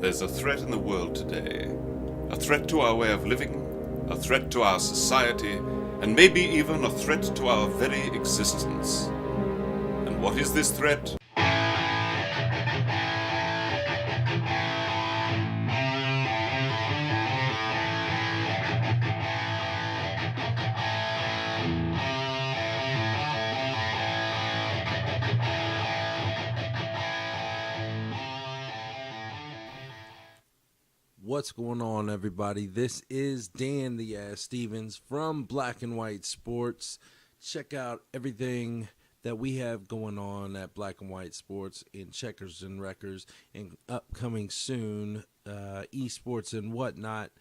There's a threat in the world today. A threat to our way of living, a threat to our society, and maybe even a threat to our very existence. And what is this threat? What's going on, everybody? This is Dan the Ass Stevens from Black and White Sports. Check out everything that we have going on at Black and White Sports in Checkers and Wreckers and upcoming soon, esports and whatnot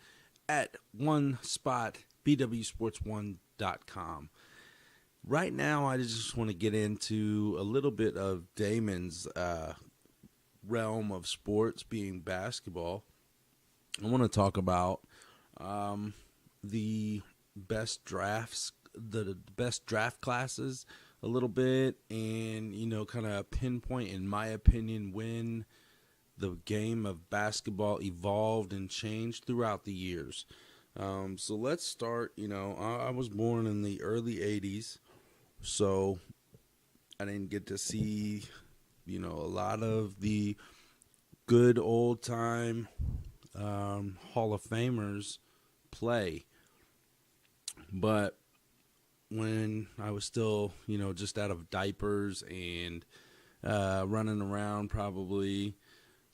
at one spot, bwsports1.com. Right now, I just want to get into a little bit of Damon's realm of sports, being basketball. I want to talk about the best drafts, the best draft classes a little bit, and, kind of pinpoint, in my opinion, when the game of basketball evolved and changed throughout the years. So let's start. I was born in the early 80s, so I didn't get to see, a lot of the good old time Hall of Famers play. But when I was still, just out of diapers and running around, probably,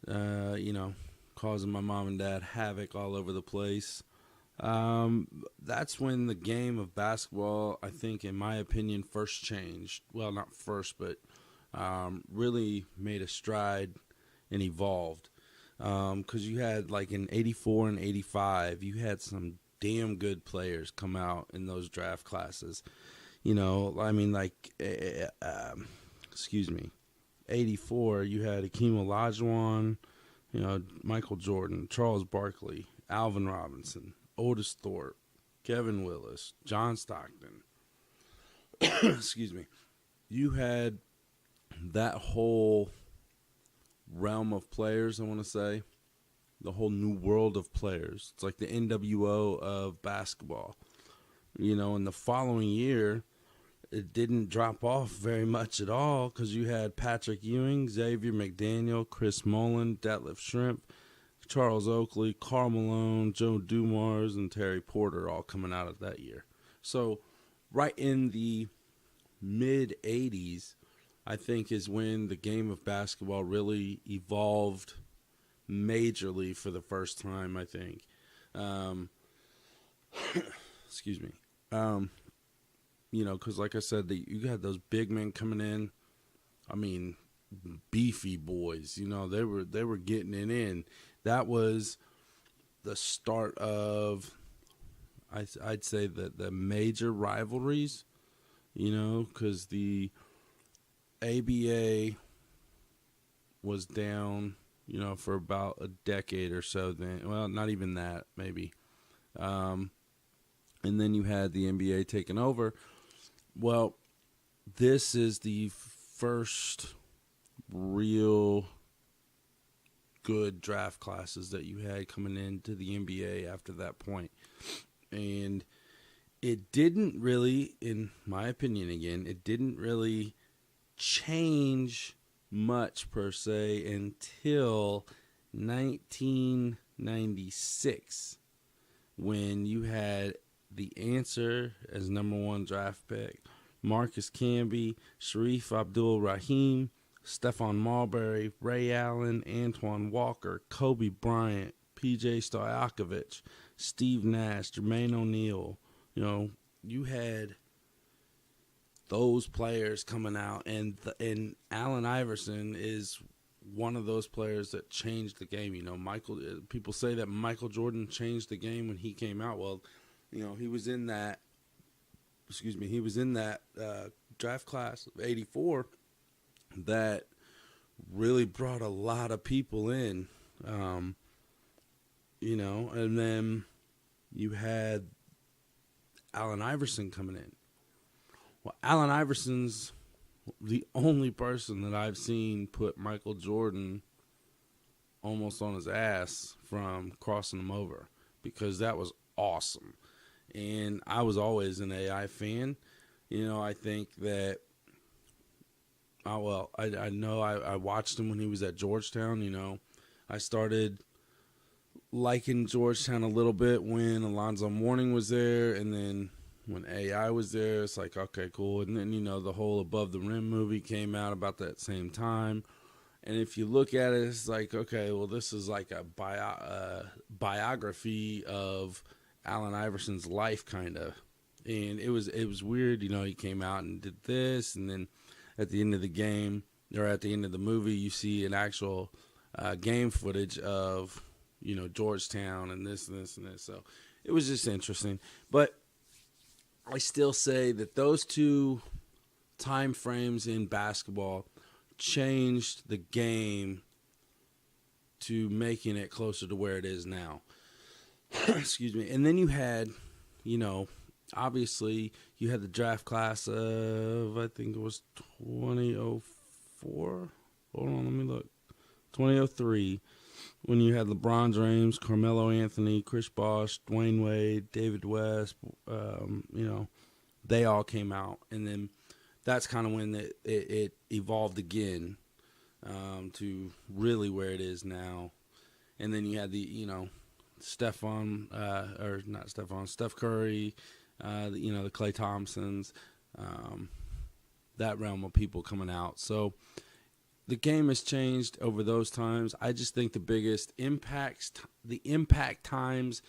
causing my mom and dad havoc all over the place, that's when the game of basketball, I think, in my opinion, first changed. Well, not first, but really made a stride and evolved. Because you had, like, in 84 and 85, you had some damn good players come out in those draft classes. 84, you had Akeem Olajuwon, Michael Jordan, Charles Barkley, Alvin Robinson, Otis Thorpe, Kevin Willis, John Stockton. Excuse me. You had that whole realm of players, I want to say, the whole new world of players. It's like the NWO of basketball. In the following year, it didn't drop off very much at all, because you had Patrick Ewing, Xavier McDaniel, Chris Mullin, Detlef Schrempf, Charles Oakley, Karl Malone, Joe Dumars, and Terry Porter all coming out of that year. So right in the mid-'80s, I think, is when the game of basketball really evolved majorly for the first time, I think. Excuse me. Because like I said, you had those big men coming in. I mean, beefy boys. They were getting it in. That was the start of, I'd say, the major rivalries. Because the ABA was down, for about a decade or so then. Well, not even that, maybe. And then you had the NBA taking over. Well, this is the first real good draft classes that you had coming into the NBA after that point. And it didn't really, in my opinion again, it didn't really change much per se until 1996, when you had the Answer as number one draft pick, Marcus Camby, Sharif Abdul-Rahim, Stephon Marbury, Ray Allen, Antoine Walker, Kobe Bryant, PJ Stojakovic, Steve Nash, Jermaine O'Neal. You had those players coming out, and Allen Iverson is one of those players that changed the game. People say that Michael Jordan changed the game when he came out. Well, he was in that. He was in that draft class of '84 that really brought a lot of people in. And then you had Allen Iverson coming in. Well, Allen Iverson's the only person that I've seen put Michael Jordan almost on his ass from crossing him over because that was awesome. And I was always an AI fan. I think that, I know I watched him when he was at Georgetown. I started liking Georgetown a little bit when Alonzo Mourning was there, and then when AI was there, it's like, okay, cool. And then, the whole Above the Rim movie came out about that same time. And if you look at it, it's like, okay, well, this is like a biography of Allen Iverson's life, kind of. And it was weird, he came out and did this, and then at the end of the game, or at the end of the movie, you see an actual game footage of, Georgetown and this and this and this. So it was just interesting. But I still say that those two time frames in basketball changed the game to making it closer to where it is now. Excuse me. And then you had, obviously you had the draft class of, I think it was 2004. Hold on, let me look. 2003, when you had LeBron James, Carmelo Anthony, Chris Bosh, Dwayne Wade, David West, they all came out. And then that's kind of when it evolved again to really where it is now. And then you had the, Steph Curry, the Klay Thompsons, that realm of people coming out. So the game has changed over those times. I just think the biggest impact times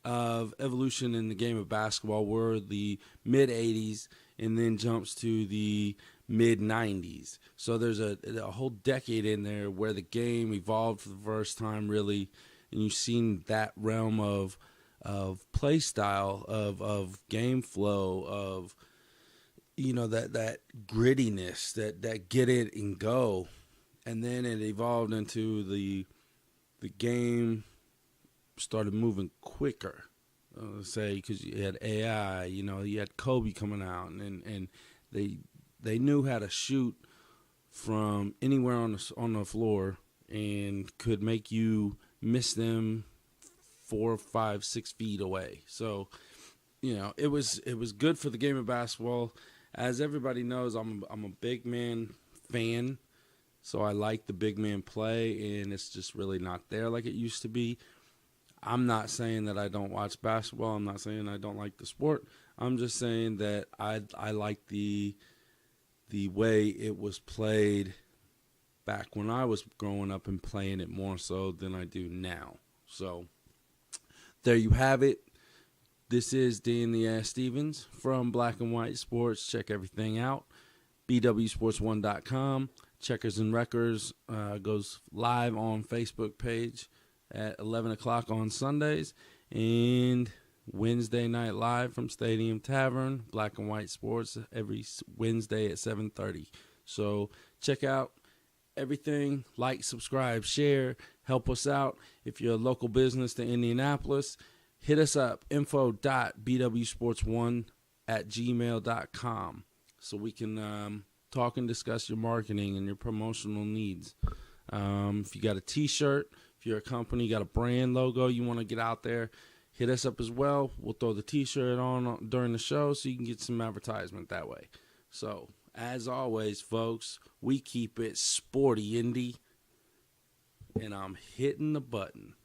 of evolution in the game of basketball were the mid 80s and then jumps to the mid 90s. So there's a whole decade in there where the game evolved for the first time, really, and you've seen that realm of play style, of game flow, of that grittiness, that get it and go. And then it evolved into the game started moving quicker. Say, because you had AI, you had Kobe coming out, and they knew how to shoot from anywhere on the floor and could make you miss them 4, 5, 6 feet away. So, it was good for the game of basketball. As everybody knows, I'm a big man fan. So I like the big man play, and it's just really not there like it used to be. I'm not saying that I don't watch basketball. I'm not saying I don't like the sport. I'm just saying that I like the way it was played back when I was growing up and playing it more so than I do now. So there you have it. This is Dan the Ass Stevens from Black and White Sports. Check everything out. bwsports1.com. Checkers and Wreckers goes live on Facebook page at 11 o'clock on Sundays, and Wednesday night live from Stadium Tavern, Black and White Sports, every Wednesday at 7:30. So check out everything, like, subscribe, share, help us out. If you're a local business to Indianapolis, hit us up, info.bwsports1@gmail.com, so we can talk and discuss your marketing and your promotional needs. If you got a t-shirt, if you're a company, you got a brand logo you want to get out there, hit us up as well. We'll throw the t-shirt on during the show so you can get some advertisement that way. So, as always, folks, we keep it sporty, Indy, and I'm hitting the button.